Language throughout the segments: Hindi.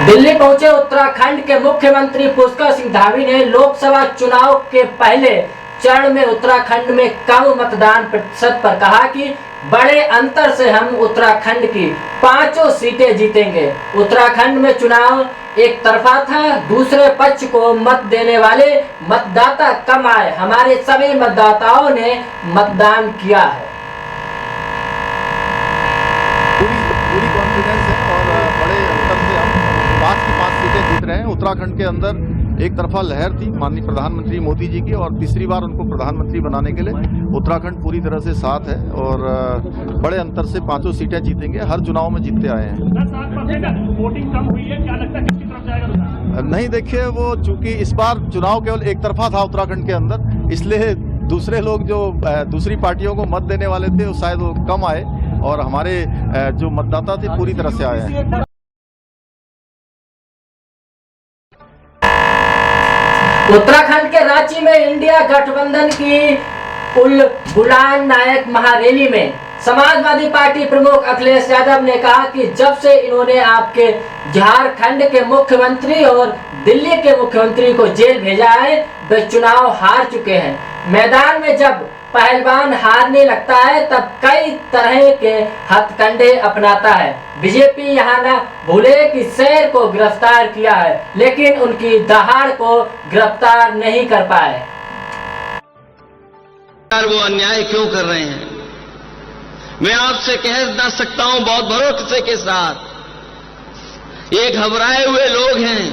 दिल्ली पहुंचे उत्तराखंड के मुख्यमंत्री पुष्कर सिंह धामी ने लोकसभा चुनाव के पहले चरण में उत्तराखंड में कम मतदान प्रतिशत पर कहा कि बड़े अंतर से हम उत्तराखंड की 5 सीटें जीतेंगे। उत्तराखंड में चुनाव एक तरफा था, दूसरे पक्ष को मत देने वाले मतदाता कम आए। हमारे सभी मतदाताओं ने मतदान किया है। पूरी कॉन्फिडेंस है और बड़े अंतर से हम 5 की 5 सीटें जीत रहे हैं। उत्तराखंड के अंदर एक तरफा लहर थी माननीय प्रधानमंत्री मोदी जी की, और तीसरी बार उनको प्रधानमंत्री बनाने के लिए उत्तराखंड पूरी तरह से साथ है और बड़े अंतर से 5 सीटें जीतेंगे। हर चुनाव में जीतते आए हैं। वोटिंग कम हुई है, क्या लगता है किसकी तरफ जाएगा? नहीं, देखिए, वो चूंकि इस बार चुनाव केवल एक तरफा था उत्तराखंड के अंदर, इसलिए दूसरे लोग जो दूसरी पार्टियों को मत देने वाले थे वो शायद वो कम आए और हमारे जो मतदाता थे पूरी तरह से आए हैं। उत्तराखंड के रांची में इंडिया गठबंधन की बुलान नायक महारैली में समाजवादी पार्टी प्रमुख अखिलेश यादव ने कहा कि जब से इन्होंने आपके झारखंड के मुख्यमंत्री और दिल्ली के मुख्यमंत्री को जेल भेजा है, वे चुनाव हार चुके हैं। मैदान में जब पहलवान हारने लगता है तब कई तरह के हथकंडे अपनाता है। बीजेपी यहाँ न भूले कि शेर को गिरफ्तार किया है, लेकिन उनकी दहाड़ को गिरफ्तार नहीं कर पाए। वो अन्याय क्यों कर रहे हैं? मैं आपसे कह ना सकता हूं बहुत भरोसे के साथ, ये घबराए हुए लोग हैं,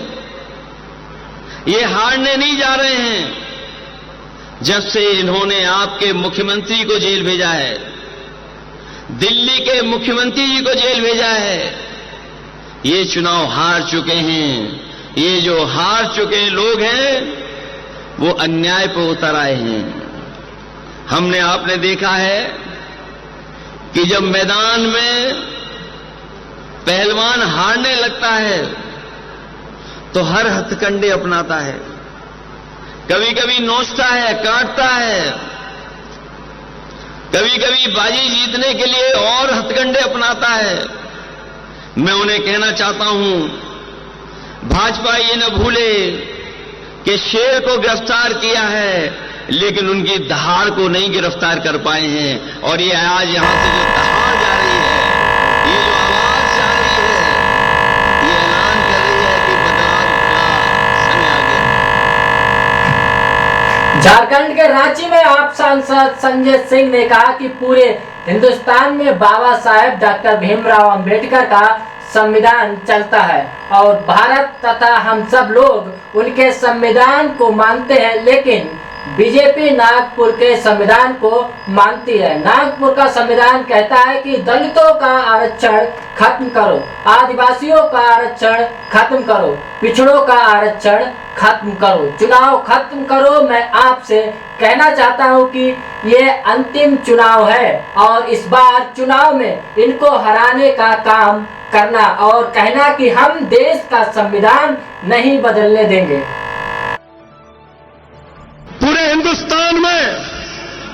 ये हारने नहीं जा रहे हैं। जब से इन्होंने आपके मुख्यमंत्री को जेल भेजा है, दिल्ली के मुख्यमंत्री जी को जेल भेजा है, ये चुनाव हार चुके हैं। ये जो हार चुके लोग हैं वो अन्याय पर उतर आए हैं। हमने आपने देखा है कि जब मैदान में पहलवान हारने लगता है तो हर हथकंडे अपनाता है, कभी कभी नोचता है, काटता है, कभी कभी बाजी जीतने के लिए और हथकंडे अपनाता है। मैं उन्हें कहना चाहता हूं, भाजपा ये न भूले कि शेर को गिरफ्तार किया है लेकिन उनकी दहाड़ को नहीं गिरफ्तार कर पाए हैं। और ये आज यहां से जो दहाड़ जा रही है, ये जो आवाज जा रही है, ये ऐलान कर रही है कि बदलाव का समय आ गया। झारखंड के रांची में आप सांसद संजय सिंह ने कहा कि पूरे हिंदुस्तान में बाबा साहेब डॉक्टर भीमराव अंबेडकर का संविधान चलता है और भारत तथा हम सब लोग उनके संविधान को मानते हैं, लेकिन बीजेपी नागपुर के संविधान को मानती है। नागपुर का संविधान कहता है कि दलितों का आरक्षण खत्म करो, आदिवासियों का आरक्षण खत्म करो, पिछड़ों का आरक्षण खत्म करो, चुनाव खत्म करो। मैं आपसे कहना चाहता हूं कि ये अंतिम चुनाव है और इस बार चुनाव में इनको हराने का काम करना और कहना कि हम देश का संविधान नहीं बदलने देंगे। पूरे हिंदुस्तान में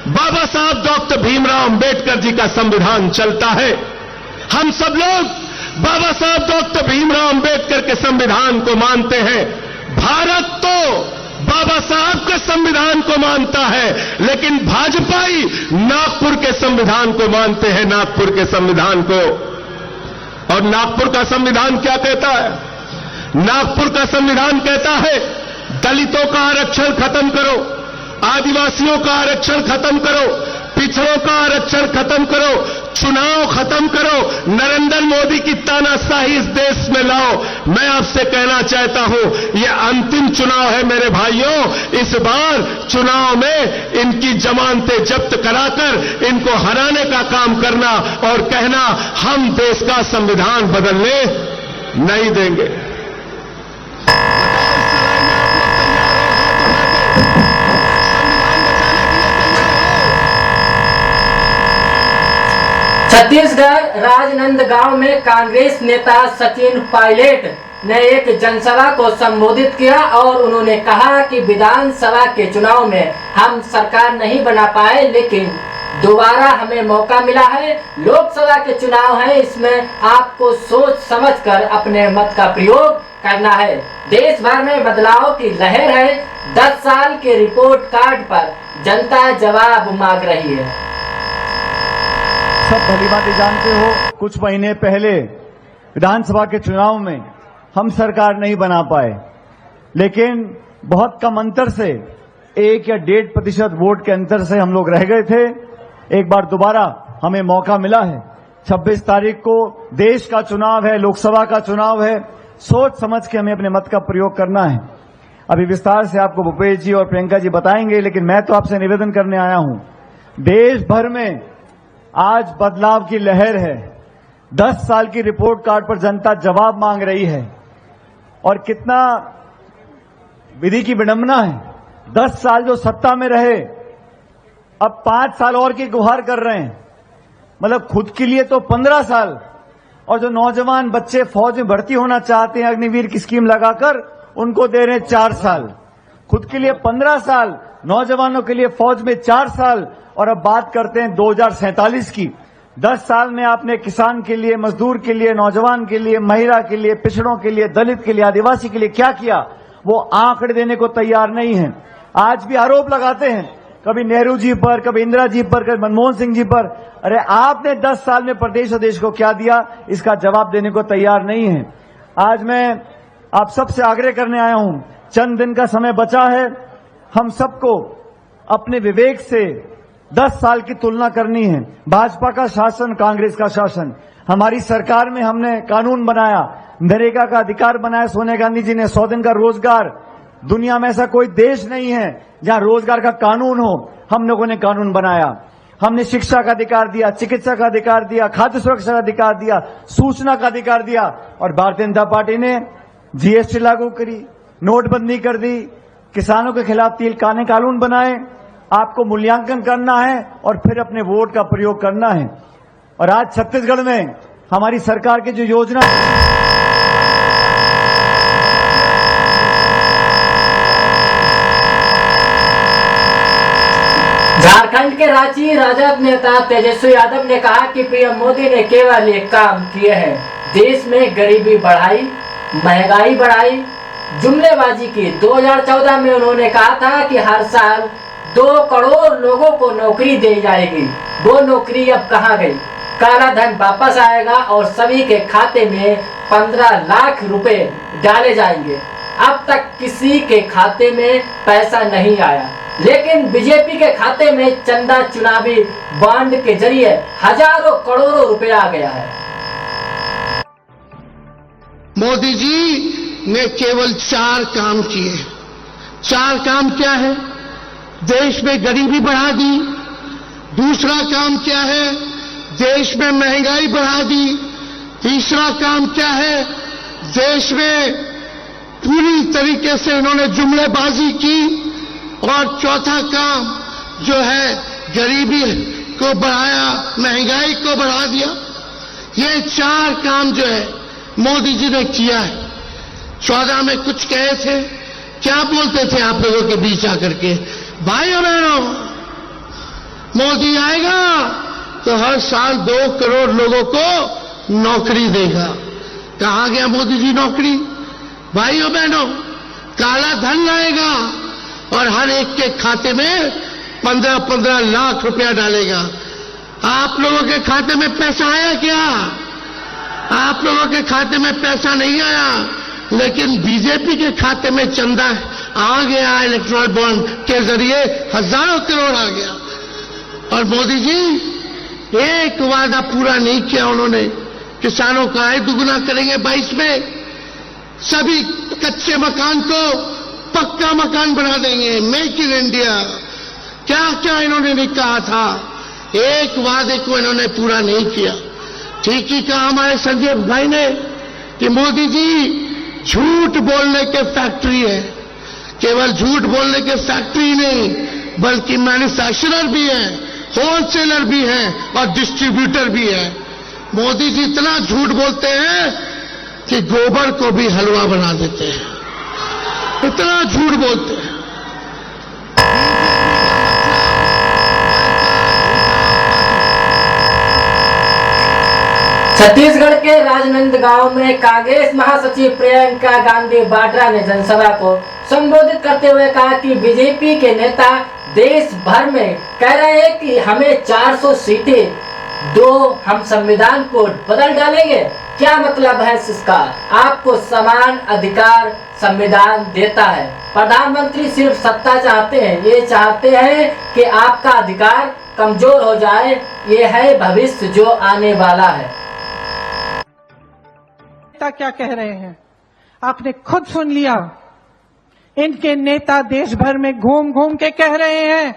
बाबा साहब डॉक्टर भीमराव अंबेडकर जी का संविधान चलता है। हम सब लोग बाबा साहब डॉक्टर भीमराव अंबेडकर के संविधान को मानते हैं। भारत तो बाबा साहब के संविधान को मानता है, लेकिन भाजपाई नागपुर के संविधान को मानते हैं, नागपुर के संविधान को। और नागपुर का संविधान क्या कहता है? नागपुर का संविधान कहता है दलितों का आरक्षण खत्म करो, आदिवासियों का आरक्षण खत्म करो, पिछड़ों का आरक्षण खत्म करो, चुनाव खत्म करो, नरेंद्र मोदी की तानाशाही इस देश में लाओ। मैं आपसे कहना चाहता हूं, यह अंतिम चुनाव है मेरे भाइयों। इस बार चुनाव में इनकी जमानतें जब्त कराकर इनको हराने का काम करना और कहना हम देश का संविधान बदलने नहीं देंगे। छत्तीसगढ़ राजनांदगांव में कांग्रेस नेता सचिन पायलट ने एक जनसभा को संबोधित किया और उन्होंने कहा कि विधानसभा के चुनाव में हम सरकार नहीं बना पाए, लेकिन दोबारा हमें मौका मिला है। लोकसभा के चुनाव है, इसमें आपको सोच समझकर अपने मत का प्रयोग करना है। देश भर में बदलाव की लहर है। 10 साल के रिपोर्ट कार्ड पर जनता जवाब मांग रही है। सब भलीभांति जानते हो, कुछ महीने पहले विधानसभा के चुनाव में हम सरकार नहीं बना पाए, लेकिन बहुत कम अंतर से 1 या 1.5% वोट के अंतर से हम लोग रह गए थे। एक बार दोबारा हमें मौका मिला है। 26 तारीख को देश का चुनाव है, लोकसभा का चुनाव है। सोच समझ के हमें अपने मत का प्रयोग करना है। अभी विस्तार से आपको भूपेश जी और प्रियंका जी बताएंगे, लेकिन मैं तो आपसे निवेदन करने आया हूं। देश भर में आज बदलाव की लहर है। 10 साल की रिपोर्ट कार्ड पर जनता जवाब मांग रही है। और कितना विधि की विडंबना है, 10 साल जो सत्ता में रहे, अब 5 साल और की गुहार कर रहे हैं। मतलब खुद के लिए तो 15 साल, और जो नौजवान बच्चे फौज में भर्ती होना चाहते हैं अग्निवीर की स्कीम लगाकर, उनको दे रहे हैं 4 साल। खुद के लिए 15 साल, नौजवानों के लिए फौज में 4 साल। और अब बात करते हैं 2047 की। 10 साल में आपने किसान के लिए, मजदूर के लिए, नौजवान के लिए, महिला के लिए, पिछड़ों के लिए, दलित के लिए, आदिवासी के लिए क्या किया, वो आंकड़े देने को तैयार नहीं है। आज भी आरोप लगाते हैं, कभी नेहरू जी पर, कभी इंदिरा जी पर, कभी मनमोहन सिंह जी पर। अरे आपने 10 साल में प्रदेश और देश को क्या दिया, इसका जवाब देने को तैयार नहीं है। आज मैं आप सबसे आग्रह करने आया हूं, चंद दिन का समय बचा है। हम सबको अपने विवेक से 10 साल की तुलना करनी है। भाजपा का शासन, कांग्रेस का शासन। हमारी सरकार में हमने कानून बनाया, नरेगा का अधिकार बनाया सोनिया गांधी जी ने, 100 दिन का रोजगार। दुनिया में ऐसा कोई देश नहीं है जहां रोजगार का कानून हो। हम लोगों ने कानून बनाया। हमने शिक्षा का अधिकार दिया, चिकित्सा का अधिकार दिया, खाद्य सुरक्षा का अधिकार दिया, सूचना का अधिकार दिया। और भारतीय जनता पार्टी ने जीएसटी लागू करी, नोटबंदी कर दी, किसानों के खिलाफ तिल काने कानून बनाए। आपको मूल्यांकन करना है और फिर अपने वोट का प्रयोग करना है। और आज छत्तीसगढ़ में हमारी सरकार की जो योजना, झारखंड के रांची राजद नेता तेजस्वी यादव ने कहा कि पीएम मोदी ने केवल एक काम किए हैं, देश में गरीबी बढ़ाई, महंगाई बढ़ाई, जुमलेबाजी की। 2014 में उन्होंने कहा था कि हर साल 2 करोड़ लोगों को नौकरी दी जाएगी। वो नौकरी अब कहां गई? काला धन वापस आएगा और सभी के खाते में 15 लाख रुपए डाले जाएंगे। अब तक किसी के खाते में पैसा नहीं आया, लेकिन बीजेपी के खाते में चंदा चुनावी बॉन्ड के जरिए हजारों करोड़ों रुपए आ गया है। मोदी जी ने केवल 4 काम किए। 4 काम क्या है? देश में गरीबी बढ़ा दी। दूसरा काम क्या है? देश में महंगाई बढ़ा दी। तीसरा काम क्या है? देश में पूरी तरीके से इन्होंने जुमलेबाजी की। और चौथा काम जो है, गरीबी को बढ़ाया, महंगाई को बढ़ा दिया। ये 4 काम जो है मोदी जी ने किया है। 14 में कुछ कहे थे, क्या बोलते थे आप लोगों के बीच आकर के, भाइयों बहनों, मोदी आएगा तो हर साल 2 करोड़ लोगों को नौकरी देगा। कहां गया मोदी जी नौकरी? भाइयों बहनों, काला धन लाएगा और हर एक के खाते में 15-15 लाख रुपया डालेगा। आप लोगों के खाते में पैसा आया क्या? आप लोगों के खाते में पैसा नहीं आया, लेकिन बीजेपी के खाते में चंदा आ गया। इलेक्ट्रल बॉन्ड के जरिए हजारों करोड़ आ गया। और मोदी जी एक वादा पूरा नहीं किया उन्होंने। किसानों का आय दुगुना करेंगे 22 में, सभी कच्चे मकान को पक्का मकान बना देंगे, मेक इन इंडिया। क्या क्या इन्होंने नहीं कहा था, एक वादे को इन्होंने पूरा नहीं किया। ठीक ही कहा हमारे संजय भाई ने कि मोदी जी झूठ बोलने के फैक्ट्री है। केवल झूठ बोलने के फैक्ट्री नहीं, बल्कि मैन्युफैक्चरर भी है, होलसेलर भी है और डिस्ट्रीब्यूटर भी है। मोदी जी इतना झूठ बोलते हैं कि गोबर को भी हलवा बना देते हैं, इतना झूठ बोलते हैं। छत्तीसगढ़ के राजनांदगांव में कांग्रेस महासचिव प्रियंका गांधी वाड्रा ने जनसभा को संबोधित करते हुए कहा कि बीजेपी के नेता देश भर में कह रहे हैं कि हमें 400 सीटें दो, हम संविधान को बदल डालेंगे। क्या मतलब है इसका? आपको समान अधिकार संविधान देता है। प्रधानमंत्री सिर्फ सत्ता चाहते हैं, ये चाहते हैं कि आपका अधिकार कमजोर हो जाए। ये है भविष्य जो आने वाला है। क्या कह रहे हैं आपने खुद सुन लिया। इनके नेता देश भर में घूम घूम के कह रहे हैं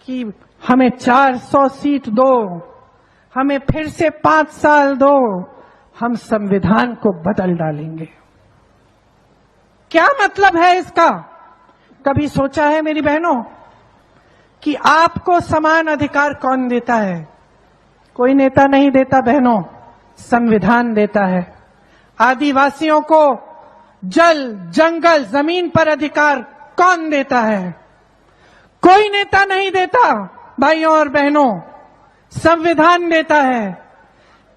कि हमें 400 सीट दो, हमें फिर से 5 साल दो, हम संविधान को बदल डालेंगे। क्या मतलब है इसका? कभी सोचा है मेरी बहनों कि आपको समान अधिकार कौन देता है? कोई नेता नहीं देता बहनों, संविधान देता है। आदिवासियों को जल, जंगल, जमीन पर अधिकार कौन देता है? कोई नेता नहीं देता भाइयों और बहनों, संविधान देता है।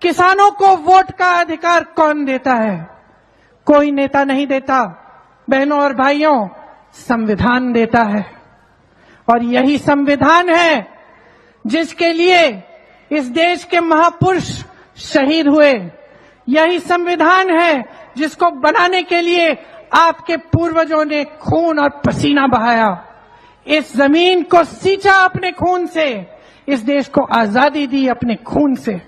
किसानों को वोट का अधिकार कौन देता है? कोई नेता नहीं देता बहनों और भाइयों, संविधान देता है। और यही संविधान है जिसके लिए इस देश के महापुरुष शहीद हुए। यही संविधान है जिसको बनाने के लिए आपके पूर्वजों ने खून और पसीना बहाया, इस जमीन को सींचा अपने खून से, इस देश को आजादी दी अपने खून से।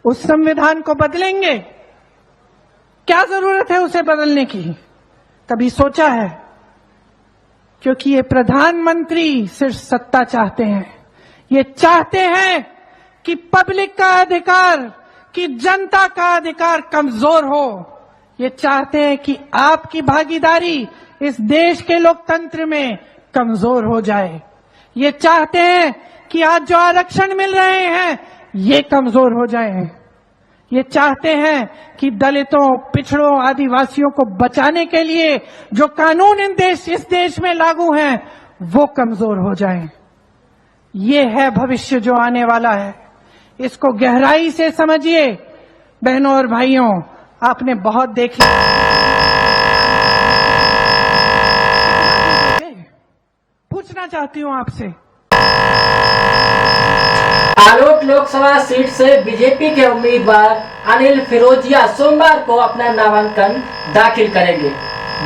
उस संविधान को बदलेंगे? क्या जरूरत है उसे बदलने की? कभी सोचा है? क्योंकि ये प्रधानमंत्री सिर्फ सत्ता चाहते हैं। ये चाहते हैं कि पब्लिक का अधिकार, कि जनता का अधिकार कमजोर हो। ये चाहते हैं कि आपकी भागीदारी इस देश के लोकतंत्र में कमजोर हो जाए। ये चाहते हैं कि आज जो आरक्षण मिल रहे हैं ये कमजोर हो जाएं। ये चाहते हैं कि दलितों, पिछड़ों, आदिवासियों को बचाने के लिए जो कानून इस देश में लागू हैं वो कमजोर हो जाएं। ये है भविष्य जो आने वाला है। इसको गहराई से समझिए बहनों और भाइयों। आपने बहुत देख लिया। पूछना चाहती हूं आपसे, आलोट लोकसभा सीट से बीजेपी के उम्मीदवार अनिल फिरोजिया सोमवार को अपना नामांकन दाखिल करेंगे।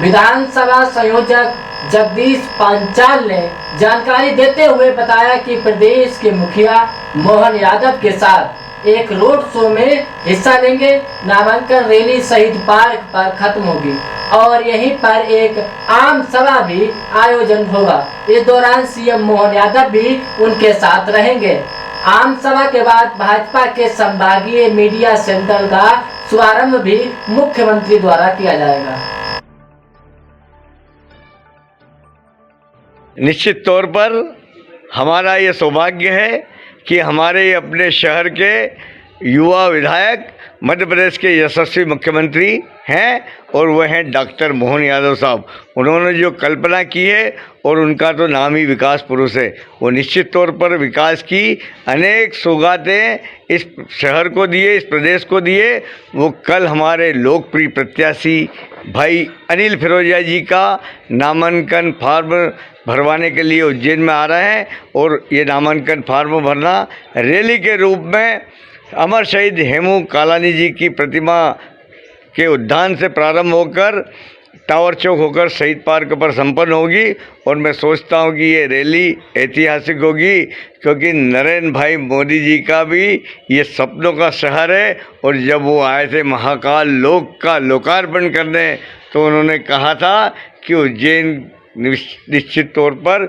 विधानसभा संयोजक जगदीश पांचाल ने जानकारी देते हुए बताया कि प्रदेश के मुखिया मोहन यादव के साथ एक रोड शो में हिस्सा लेंगे। नामांकन रैली शहीद पार्क पर खत्म होगी और यहीं पर एक आम सभा भी आयोजन होगा। इस दौरान सीएम मोहन यादव भी उनके साथ रहेंगे। आम सभा के बाद भाजपा के संभागीय मीडिया सेंटर का शुभारंभ भी मुख्यमंत्री द्वारा किया जाएगा। निश्चित तौर पर हमारा ये सौभाग्य है कि हमारे अपने शहर के युवा विधायक मध्य प्रदेश के यशस्वी मुख्यमंत्री हैं और वह हैं डॉक्टर मोहन यादव साहब। उन्होंने जो कल्पना की है और उनका तो नाम ही विकास पुरुष है। वो निश्चित तौर पर विकास की अनेक सौगातें इस शहर को दिए, इस प्रदेश को दिए। वो कल हमारे लोकप्रिय प्रत्याशी भाई अनिल फिरोजिया जी का नामांकन फार्म भरवाने के लिए उज्जैन में आ रहे हैं और ये नामांकन फार्म भरना रैली के रूप में अमर शहीद हेमू कालानी जी की प्रतिमा के उद्यान से प्रारंभ होकर टावर चौक होकर शहीद पार्क पर संपन्न होगी। और मैं सोचता हूँ कि ये रैली ऐतिहासिक होगी क्योंकि नरेंद्र भाई मोदी जी का भी ये सपनों का शहर है। और जब वो आए थे महाकाल लोक का लोकार्पण करने तो उन्होंने कहा था कि उज्जैन निश्चित तौर पर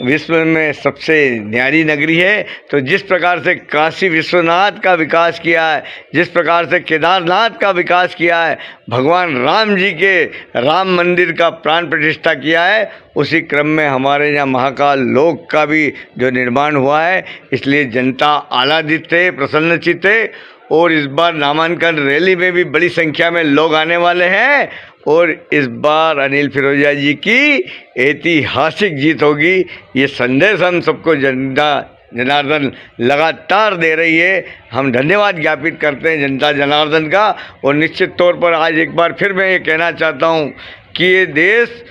विश्व में सबसे न्यारी नगरी है। तो जिस प्रकार से काशी विश्वनाथ का विकास किया है, जिस प्रकार से केदारनाथ का विकास किया है, भगवान राम जी के राम मंदिर का प्राण प्रतिष्ठा किया है, उसी क्रम में हमारे यहाँ महाकाल लोक का भी जो निर्माण हुआ है। इसलिए जनता आह्लादित है, प्रसन्नचित्त है। और इस बार नामांकन रैली में भी बड़ी संख्या में लोग आने वाले हैं और इस बार अनिल फिरोजिया जी की ऐतिहासिक जीत होगी। ये संदेश हम सबको जनता जनार्दन लगातार दे रही है। हम धन्यवाद ज्ञापित करते हैं जनता जनार्दन का। और निश्चित तौर पर आज एक बार फिर मैं ये कहना चाहता हूँ कि ये देश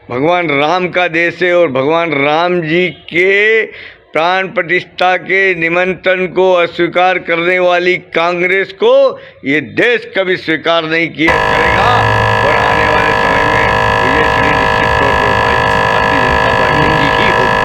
भगवान राम का देश है और भगवान राम जी के प्राण प्रतिष्ठा के निमंत्रण को अस्वीकार करने वाली कांग्रेस को ये देश कभी स्वीकार नहीं किया करेगा। और आने वाले समय में विजय श्री निश्चित तौर पर भारतीय जनता पार्टी की ही होगी।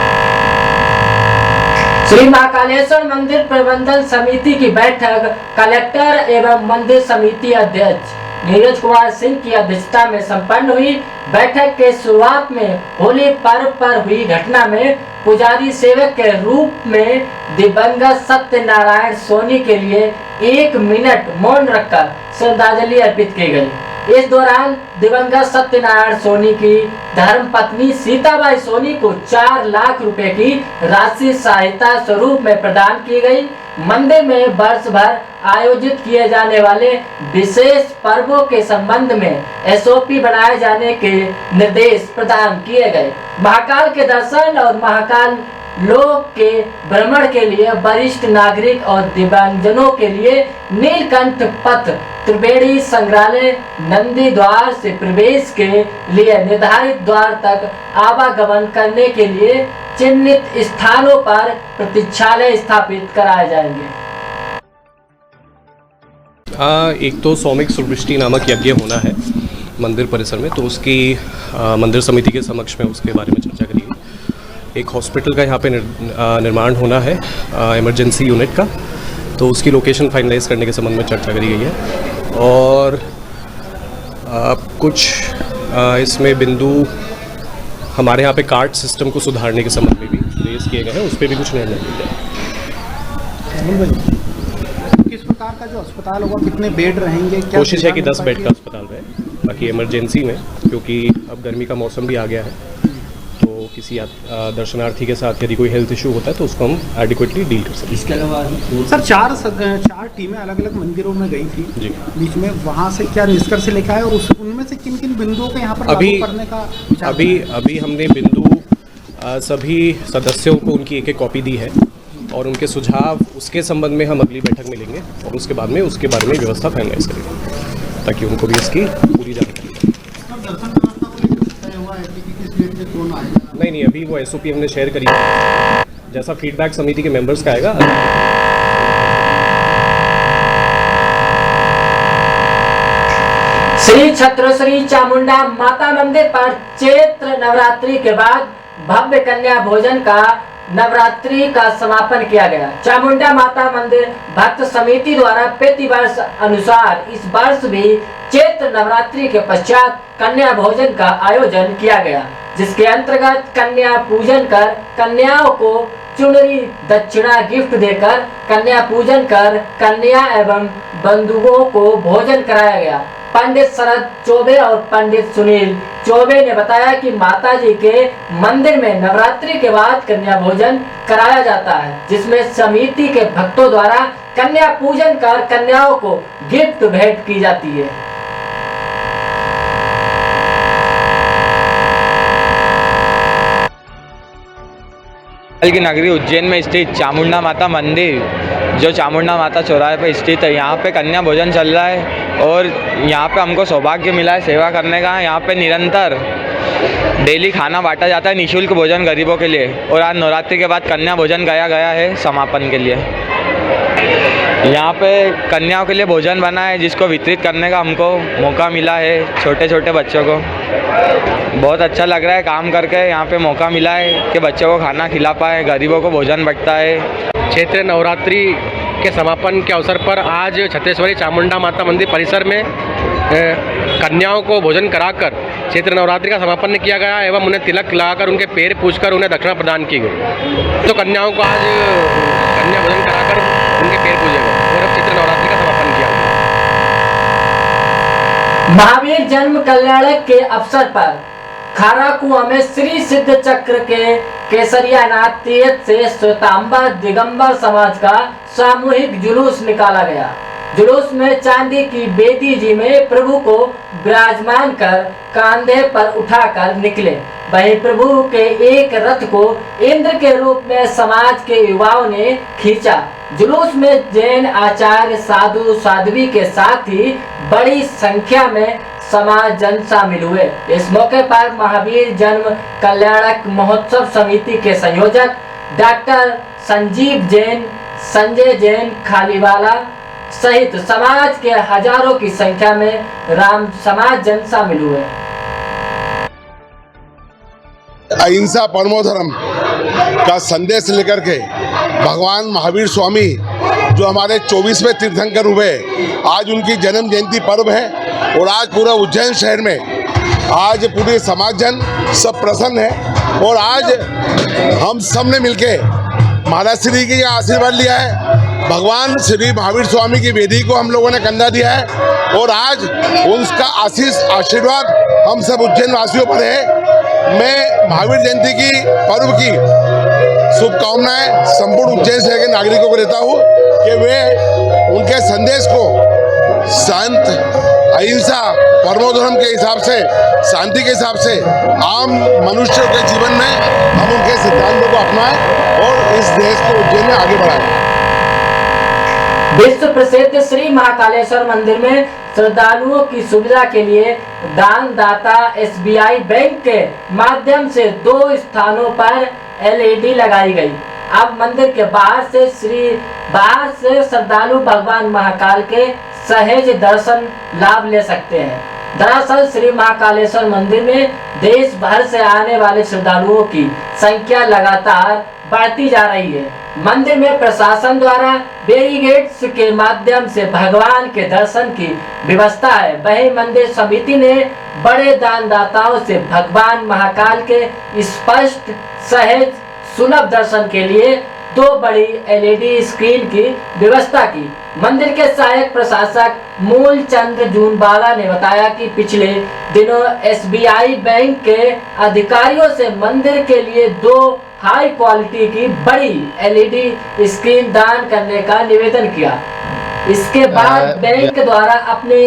श्री महाकालेश्वर मंदिर प्रबंधन समिति की बैठक कलेक्टर एवं मंदिर समिति अध्यक्ष नीरज कुमार सिंह की अध्यक्षता में संपन्न हुई। बैठक के शुरुआत में होली पर्व पर हुई घटना में पुजारी सेवक के रूप में दिवंगत सत्यनारायण सोनी के लिए 1 मिनट मौन रखकर श्रद्धांजलि अर्पित की गई। इस दौरान दिवंगत सत्यनारायण सोनी की धर्मपत्नी सीताबाई सोनी को 4 लाख रुपए की राशि सहायता स्वरूप में प्रदान की गई। मंदिर में वर्ष भर आयोजित किए जाने वाले विशेष पर्वों के संबंध में SOP बनाए जाने के निर्देश प्रदान किए गए। महाकाल के दर्शन और महाकाल लोक के भ्रमण के लिए वरिष्ठ नागरिक और दिव्यांगजनों के लिए नीलकंठ पथ त्रिवेणी संग्रहालय नंदी द्वार से प्रवेश के लिए निर्धारित द्वार तक आवागमन करने के लिए चिन्हित स्थानों पर प्रतीक्षालय स्थापित कराए जाएंगे। एक तो सौमिक सुवृष्टि नामक यज्ञ होना है मंदिर परिसर में, तो उसकी मंदिर समिति के समक्ष में उसके बारे में चर्चा करी गई। एक हॉस्पिटल का यहाँ पे निर्माण होना है इमरजेंसी यूनिट का, तो उसकी लोकेशन फाइनलाइज करने के संबंध में चर्चा करी गई है। और कुछ इसमें बिंदु हमारे यहाँ पे कार्ड सिस्टम को सुधारने के संबंध में भी रेज किए गए हैं, उस पर भी कुछ निर्णय लिया गया। किस प्रकार का जो अस्पताल होगा, कितने बेड रहेंगे, क्या कोशिश है कि 10 बेड का अस्पताल रहे, बाकी इमरजेंसी में क्योंकि अब गर्मी का मौसम भी आ गया है, तो किसी दर्शनार्थी के साथ यदि कोई हेल्थ इशू होता है तो उसको हम एडिक्वेटली डील कर सकते हैं। इसके अलावा सर चार टीमें अलग अलग मंदिरों में गई थी जी, बीच में वहाँ से क्या निष्कर्ष लेकर आए और उनमें से किन किन बिंदुओं को यहाँ पर लागू करने का विचार? अभी हमने बिंदु सभी सदस्यों को उनकी एक कॉपी दी है और उनके सुझाव उसके संबंध में हम अगली बैठक में लेंगे और उसके बाद में उसके बारे में व्यवस्था फाइनलाइज करेंगे ताकि उनको भी इसकी पूरी जानकारी। नहीं, अभी वो SOP हमने शेयर करी है, जैसा फीडबैक समिति के मेंबर्स का आएगा। श्री छत्रश्री चामुंडा माता मंदिर पर चैत्र नवरात्रि के बाद भव्य कन्या भोजन का नवरात्रि का समापन किया गया। चामुंडा माता मंदिर भक्त समिति द्वारा प्रतिवर्ष अनुसार इस वर्ष भी चैत्र नवरात्रि के पश्चात कन्या भोजन का आयोजन किया गया, जिसके अंतर्गत कन्या पूजन कर कन्याओं को चुनरी दक्षिणा गिफ्ट देकर कन्या पूजन कर कन्या एवं बंधुओं को भोजन कराया गया। पंडित शरद चौबे और पंडित सुनील चौबे ने बताया कि माताजी के मंदिर में नवरात्रि के बाद कन्या भोजन कराया जाता है, जिसमें समिति के भक्तों द्वारा कन्या पूजन कर कन्याओं को गिफ्ट भेंट की जाती है। की नगरी उज्जैन में स्थित चामुंडा माता मंदिर, जो चामुंडा माता चौराहे पर स्थित है, यहाँ पे कन्या भोजन चल रहा है और यहाँ पे हमको सौभाग्य मिला है सेवा करने का। यहाँ पे निरंतर डेली खाना बांटा जाता है, निःशुल्क भोजन गरीबों के लिए। और आज नवरात्रि के बाद कन्या भोजन गया है समापन के लिए। यहाँ पे कन्याओं के लिए भोजन बना है, जिसको वितरित करने का हमको मौका मिला है। छोटे छोटे बच्चों को बहुत अच्छा लग रहा है काम करके। यहाँ पे मौका मिला है कि बच्चों को खाना खिला पाए, गरीबों को भोजन बंटता है। चैत्र नवरात्रि के समापन के अवसर पर आज छत्तेश्वरी चामुंडा माता मंदिर परिसर में कन्याओं को भोजन कराकर चैत्र नवरात्रि का समापन किया गया एवं उन्हें तिलक लगाकर उनके पैर पूजकर उन्हें दक्षिणा प्रदान की गई। तो कन्याओं को आज कन्या भोजन कराकर उनके पैर पूजे गए और अब चैत्र नवरात्रि का समापन किया गया। महावीर जन्म कल्याणक के अवसर पर खारा कुआं में श्री सिद्ध चक्र के केसरियानाथ तीर्थ से श्वेतांबर दिगंबर समाज का सामूहिक जुलूस निकाला गया। जुलूस में चांदी की बेदी जी में प्रभु को विराजमान कर कंधे पर उठाकर निकले। वहीं प्रभु के एक रथ को इंद्र के रूप में समाज के युवाओं ने खींचा। जुलूस में जैन आचार्य साधु साध्वी के साथ ही बड़ी संख्या में समाज जन शामिल हुए। इस मौके पर महावीर जन्म कल्याणक महोत्सव समिति के संयोजक डॉक्टर संजीव जैन, संजय जैन खालीवाला सहित समाज के हजारों की संख्या में राम समाज जन शामिल हुए। अहिंसा परमो धर्म का संदेश लेकर के भगवान महावीर स्वामी जो हमारे 24वें तीर्थंकर हुए, आज उनकी जन्म जयंती पर्व है और आज पूरा उज्जैन शहर में आज पूरे समाज जन सब प्रसन्न है और आज हम सब ने मिलके महाराज श्री की आशीर्वाद लिया है। भगवान श्री महावीर स्वामी की वेदी को हम लोगों ने कंधा दिया है और आज उनका आशीर्वाद हम सब उज्जैन वासियों पर है। मैं महावीर जयंती की पर्व की शुभकामनाएं संपूर्ण उज्जैन शहर के नागरिकों को देता हूँ कि वे उनके संदेश को शांत अहिंसा परमो धर्म के हिसाब से, शांति के हिसाब से आम मनुष्यों के जीवन में हम उनके सिद्धांतों को अपनाएं और इस देश को उज्जैन में आगे बढ़ाएं। विश्व प्रसिद्ध श्री महाकालेश्वर मंदिर में श्रद्धालुओं की सुविधा के लिए दानदाता SBI बैंक के माध्यम से 2 स्थानों पर LED लगाई गई। अब मंदिर के बाहर से श्रद्धालु भगवान महाकाल के सहज दर्शन लाभ ले सकते हैं। दरअसल श्री महाकालेश्वर मंदिर में देश भर से आने वाले श्रद्धालुओं की संख्या लगातार बढ़ती जा रही है। मंदिर में प्रशासन द्वारा बैरिकेड्स के माध्यम से भगवान के दर्शन की व्यवस्था है। वहीं मंदिर समिति ने बड़े दानदाताओं से भगवान महाकाल के स्पष्ट सहज सुलभ दर्शन के लिए 2 बड़ी LED स्क्रीन की व्यवस्था की। मंदिर के सहायक प्रशासक मूलचंद जूनवाला ने बताया कि पिछले दिनों SBI बैंक के अधिकारियों से मंदिर के लिए 2 हाई क्वालिटी की बड़ी LED स्क्रीन दान करने का निवेदन किया। इसके बाद बैंक द्वारा अपने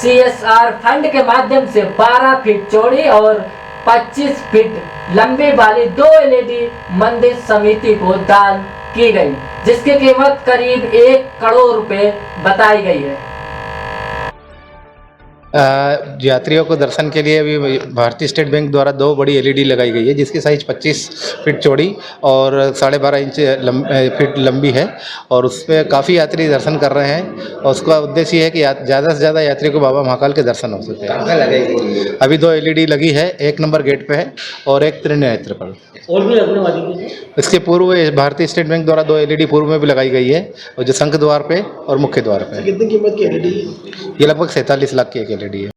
CSR फंड के माध्यम से 12 फीट चौड़ी और 25 फीट लंबी वाली 2 LED मंदिर समिति को दान की गई, जिसकी कीमत करीब 1 करोड़ रुपए बताई गई है। यात्रियों को दर्शन के लिए अभी भारतीय स्टेट बैंक द्वारा 2 बड़ी LED लगाई गई है, जिसकी साइज 25 फीट चौड़ी और 12.5 इंच फीट लंबी है और उस पर काफ़ी यात्री दर्शन कर रहे हैं और उसका उद्देश्य ये है कि ज़्यादा से ज़्यादा यात्रियों को बाबा महाकाल के दर्शन हो सके। अभी 2 LED लगी है, 1 नंबर गेट पे है और 1 त्रिनेत्र पर। और भी लगने वाली है। इसके पूर्व भारतीय स्टेट बैंक द्वारा 2 LED पूर्व में भी लगाई गई है और जो शंख द्वार पे और मुख्य द्वार पे। कितनी कीमत की LED? ये लगभग 47 लाख की एक LED है।